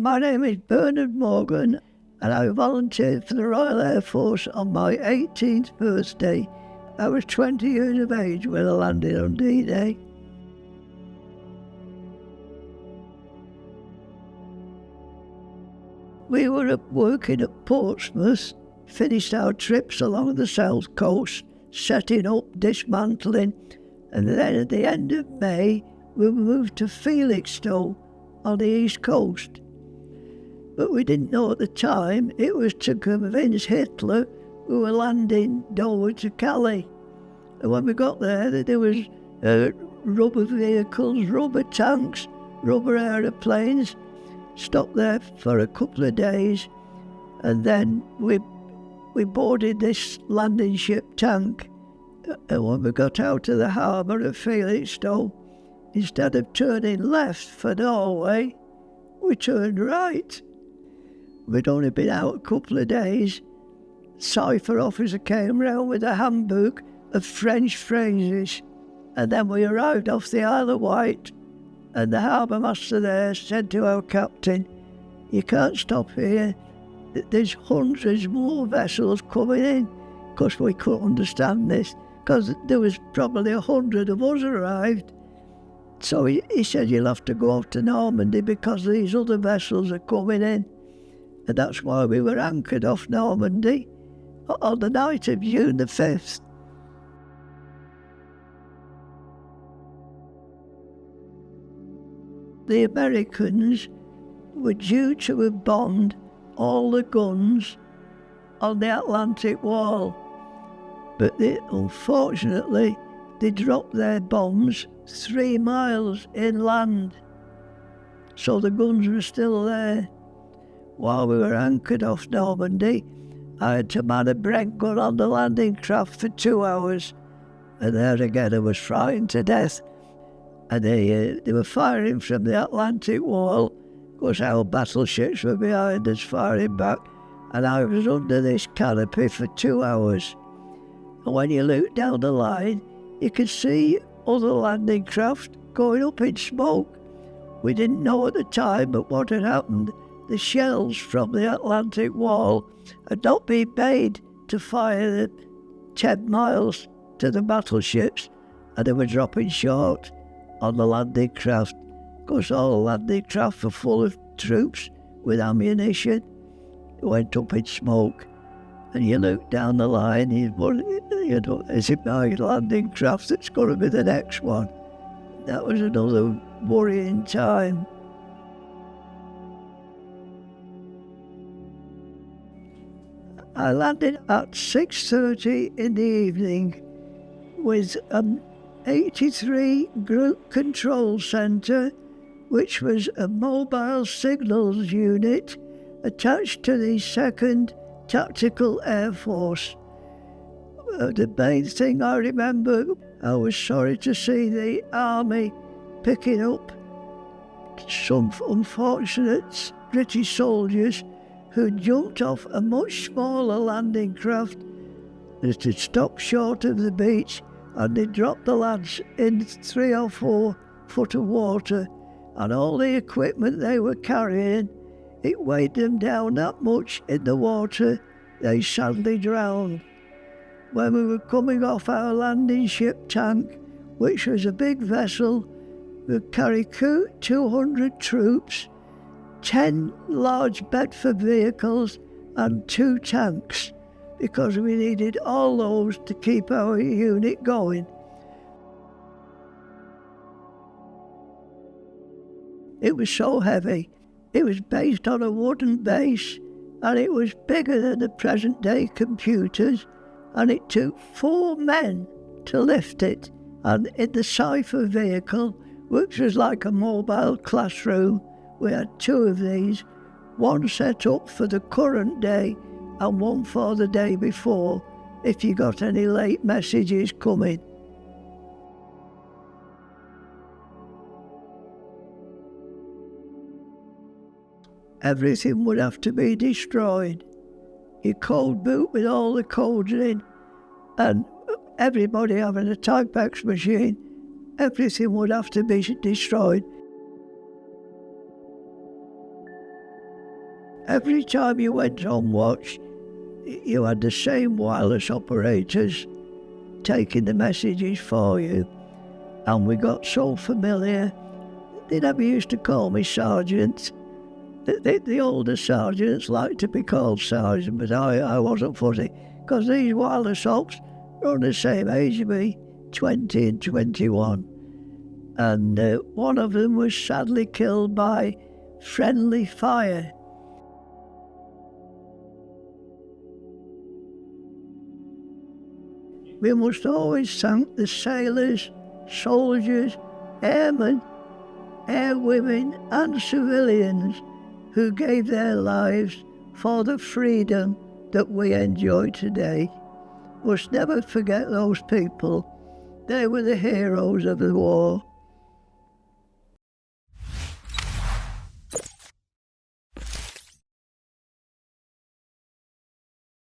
My name is Bernard Morgan, and I volunteered for the Royal Air Force on my 18th birthday. I was 20 years of age when I landed on D-Day. We were working at Portsmouth, finished our trips along the south coast, setting up, dismantling, and then at the end of May, we moved to Felixstowe on the east coast. But we didn't know at the time it was to convince Hitler we were landing Dover to Calais. And when we got there was rubber vehicles, rubber tanks, rubber aeroplanes, stopped there for a couple of days, and then we boarded this landing ship tank. And when we got out of the harbour of Felixstowe, instead of turning left for Norway, we turned right. We'd only been out a couple of days. Cypher officer came round with a handbook of French phrases, and then we arrived off the Isle of Wight, and the harbour master there said to our captain, "You can't stop here. There's hundreds more vessels coming in," because we couldn't understand this, because there was probably 100 of us arrived. So he said, "You'll have to go off to Normandy because these other vessels are coming in." And that's why we were anchored off Normandy on the night of June the 5th. The Americans were due to have bombed all the guns on the Atlantic Wall, but unfortunately they dropped their bombs 3 miles inland, so the guns were still there. While we were anchored off Normandy, I had to man a Brent gun on the landing craft for 2 hours, and there again I was frightened to death. And they were firing from the Atlantic Wall, because our battleships were behind us firing back, and I was under this canopy for 2 hours. And when you looked down the line, you could see other landing craft going up in smoke. We didn't know at the time, but what had happened, the shells from the Atlantic Wall had not been made to fire the 10 miles to the battleships, and they were dropping short on the landing craft. Of course, all the landing craft were full of troops with ammunition. It went up in smoke, and you look down the line, is it my landing craft that's going to be the next one? That was another worrying time. I landed at 6:30 in the evening with 83 Group Control Centre, which was a mobile signals unit attached to the 2nd Tactical Air Force. The main thing I remember, I was sorry to see the Army picking up some unfortunate British soldiers who jumped off a much smaller landing craft that had stopped short of the beach, and they dropped the lads in 3 or 4 foot of water, and all the equipment they were carrying, it weighed them down that much in the water, they sadly drowned. When we were coming off our landing ship tank, which was a big vessel, we carried 200 troops, 10 large Bedford vehicles and 2 tanks, because we needed all those to keep our unit going. It was so heavy. It was based on a wooden base, and it was bigger than the present day computers, and it took 4 men to lift it. And in the Cypher vehicle, which was like a mobile classroom, we had 2 of these, one set up for the current day and one for the day before, if you got any late messages coming. Everything would have to be destroyed. Your code book with all the codes in, and everybody having a Typex machine, everything would have to be destroyed. Every time you went on watch, you had the same wireless operators taking the messages for you. And we got so familiar, they never used to call me Sergeant. The older sergeants liked to be called Sergeant, but I wasn't fuzzy, because these wireless ops were on the same age as me, 20 and 21. And one of them was sadly killed by friendly fire. We must always thank the sailors, soldiers, airmen, airwomen and civilians who gave their lives for the freedom that we enjoy today. Must never forget those people. They were the heroes of the war.